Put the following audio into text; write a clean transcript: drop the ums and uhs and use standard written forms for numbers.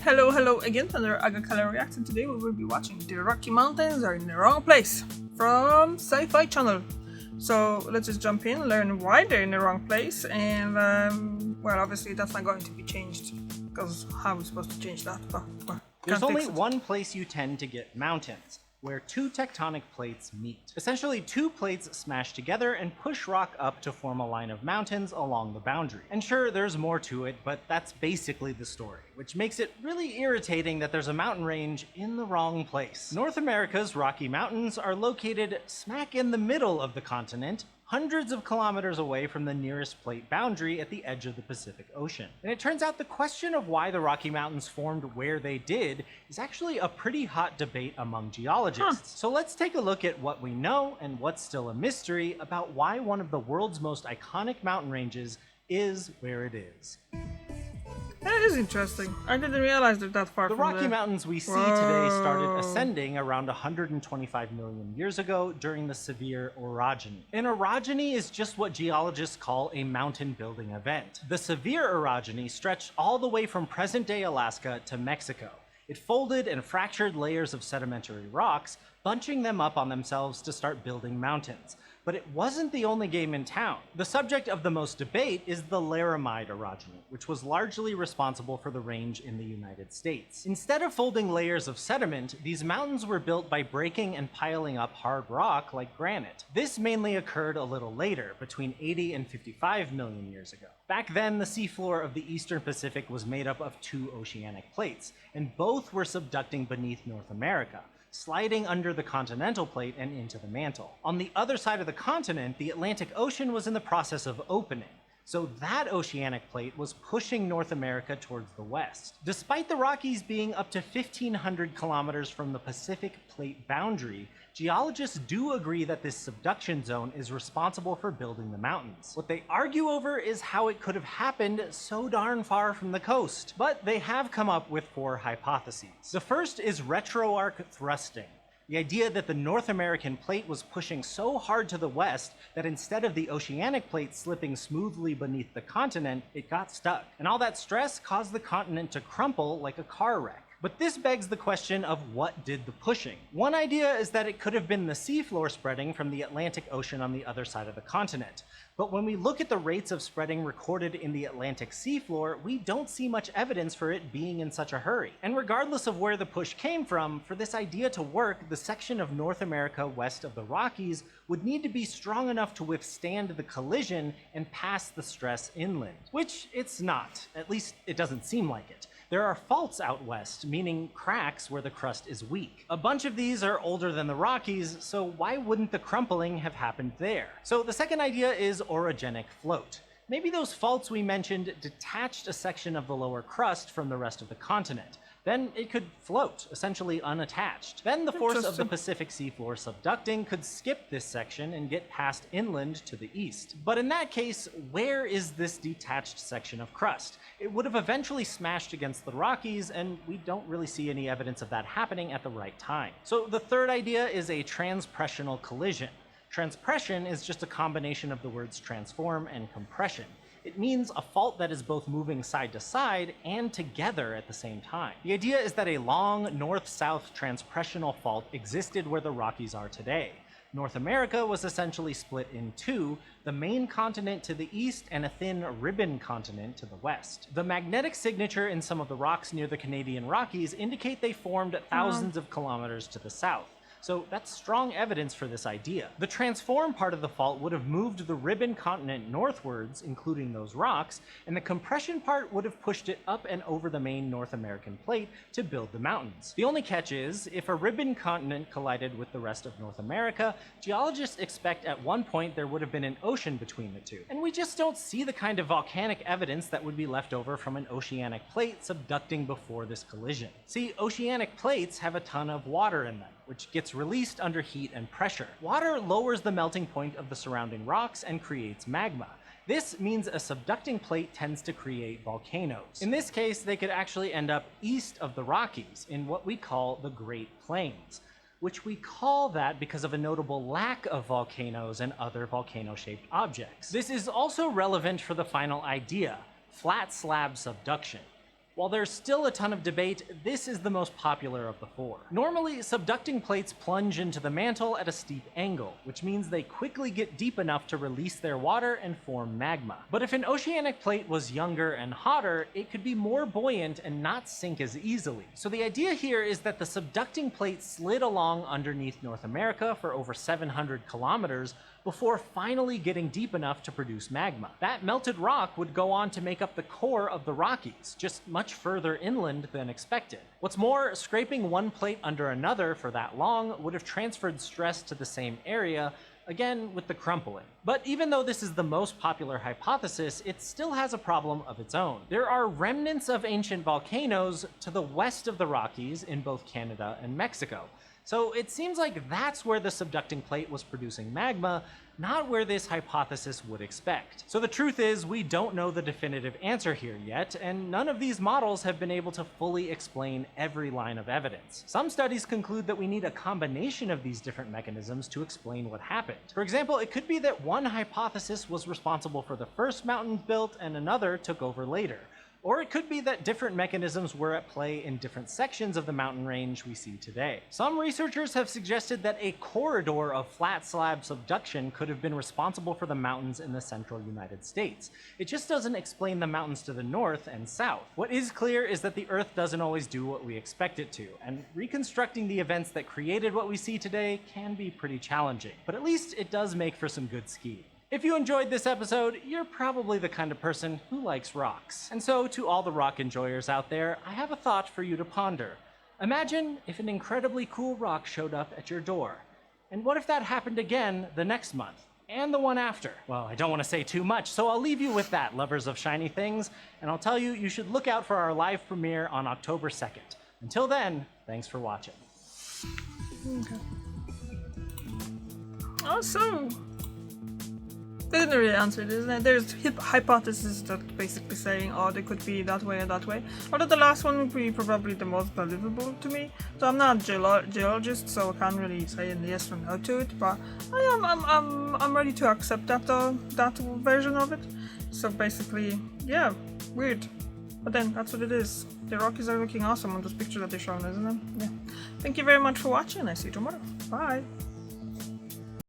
Hello again, Thunder Agakala Reacts, and today we will be watching The Rocky Mountains Are in the Wrong Place from Sci-Fi Channel. So let's just jump in, learn why they're in the wrong place, and well, obviously that's not going to be changed, because how are we supposed to change that? There's only one place you tend to get mountains, where two tectonic plates meet. Essentially, two plates smash together and push rock up to form a line of mountains along the boundary. And sure, there's more to it, but that's basically the story, which makes it really irritating that there's a mountain range in the wrong place. North America's Rocky Mountains are located smack in the middle of the continent, hundreds of kilometers away from the nearest plate boundary at the edge of the Pacific Ocean. And it turns out the question of why the Rocky Mountains formed where they did is actually a pretty hot debate among geologists. So let's take a look at what we know and what's still a mystery about why one of the world's most iconic mountain ranges is where it is. That is interesting. I didn't realize they're that far The from Rocky there. Mountains we see today started ascending around 125 million years ago during the severe orogeny. An orogeny is just what geologists call a mountain building event. The severe orogeny stretched all the way from present-day Alaska to Mexico. It folded and fractured layers of sedimentary rocks, bunching them up on themselves to start building mountains. But it wasn't the only game in town. The subject of the most debate is the Laramide orogeny, which was largely responsible for the range in the United States. Instead of folding layers of sediment, these mountains were built by breaking and piling up hard rock like granite. This mainly occurred a little later, between 80 and 55 million years ago. Back then, the seafloor of the Eastern Pacific was made up of two oceanic plates, and both were subducting beneath North America, sliding under the continental plate and into the mantle. On the other side of the continent, the Atlantic Ocean was in the process of opening, so that oceanic plate was pushing North America towards the west. Despite the Rockies being up to 1,500 kilometers from the Pacific plate boundary, geologists do agree that this subduction zone is responsible for building the mountains. What they argue over is how it could have happened so darn far from the coast, but they have come up with four hypotheses. The first is retroarc thrusting. The idea that the North American plate was pushing so hard to the west that instead of the oceanic plate slipping smoothly beneath the continent, it got stuck. And all that stress caused the continent to crumple like a car wreck. But this begs the question of what did the pushing. One idea is that it could have been the seafloor spreading from the Atlantic Ocean on the other side of the continent. But when we look at the rates of spreading recorded in the Atlantic seafloor, we don't see much evidence for it being in such a hurry. And regardless of where the push came from, for this idea to work, the section of North America west of the Rockies would need to be strong enough to withstand the collision and pass the stress inland. Which it's not. At least it doesn't seem like it. There are faults out west, meaning cracks where the crust is weak. A bunch of these are older than the Rockies, so why wouldn't the crumpling have happened there? So the second idea is orogenic float. Maybe those faults we mentioned detached a section of the lower crust from the rest of the continent. Then it could float, essentially unattached. Then the force of the Pacific seafloor subducting could skip this section and get passed inland to the east. But in that case, where is this detached section of crust? It would have eventually smashed against the Rockies, and we don't really see any evidence of that happening at the right time. So the third idea is a transpressional collision. Transpression is just a combination of the words transform and compression. It means a fault that is both moving side to side and together at the same time. The idea is that a long north-south transpressional fault existed where the Rockies are today. North America was essentially split in two, the main continent to the east and a thin ribbon continent to the west. The magnetic signature in some of the rocks near the Canadian Rockies indicate they formed thousands of kilometers to the south. So that's strong evidence for this idea. The transform part of the fault would have moved the ribbon continent northwards, including those rocks, and the compression part would have pushed it up and over the main North American plate to build the mountains. The only catch is, if a ribbon continent collided with the rest of North America, geologists expect at one point there would have been an ocean between the two. And we just don't see the kind of volcanic evidence that would be left over from an oceanic plate subducting before this collision. See, oceanic plates have a ton of water in them, which gets released under heat and pressure. Water lowers the melting point of the surrounding rocks and creates magma. This means a subducting plate tends to create volcanoes. In this case, they could actually end up east of the Rockies in what we call the Great Plains, which we call that because of a notable lack of volcanoes and other volcano-shaped objects. This is also relevant for the final idea, flat slab subduction. While there's still a ton of debate, this is the most popular of the four. Normally, subducting plates plunge into the mantle at a steep angle, which means they quickly get deep enough to release their water and form magma. But if an oceanic plate was younger and hotter, it could be more buoyant and not sink as easily. So the idea here is that the subducting plate slid along underneath North America for over 700 kilometers before finally getting deep enough to produce magma. That melted rock would go on to make up the core of the Rockies, just much further inland than expected. What's more, scraping one plate under another for that long would have transferred stress to the same area, again with the crumpling. But even though this is the most popular hypothesis, it still has a problem of its own. There are remnants of ancient volcanoes to the west of the Rockies in both Canada and Mexico. So it seems like that's where the subducting plate was producing magma, not where this hypothesis would expect. So the truth is, we don't know the definitive answer here yet, and none of these models have been able to fully explain every line of evidence. Some studies conclude that we need a combination of these different mechanisms to explain what happened. For example, it could be that one hypothesis was responsible for the first mountain built and another took over later. Or it could be that different mechanisms were at play in different sections of the mountain range we see today. Some researchers have suggested that a corridor of flat slab subduction could have been responsible for the mountains in the central United States. It just doesn't explain the mountains to the north and south. What is clear is that the Earth doesn't always do what we expect it to, and reconstructing the events that created what we see today can be pretty challenging. But at least it does make for some good skiing. If you enjoyed this episode, you're probably the kind of person who likes rocks. And so, to all the rock enjoyers out there, I have a thought for you to ponder. Imagine if an incredibly cool rock showed up at your door. And what if that happened again the next month? And the one after? Well, I don't want to say too much, so I'll leave you with that, lovers of shiny things, and I'll tell you, you should look out for our live premiere on October 2nd. Until then, thanks for watching. Okay. Also, they didn't really answer it, isn't it? There's hypotheses that basically saying, oh, they could be that way and that way. Although the last one would be probably the most believable to me. So I'm not a geologist, so I can't really say yes or no to it. But I'm ready to accept that version of it. So basically, yeah, weird. But then that's what it is. The Rockies are looking awesome on this picture that they're showing, isn't it? Yeah. Thank you very much for watching. I see you tomorrow. Bye.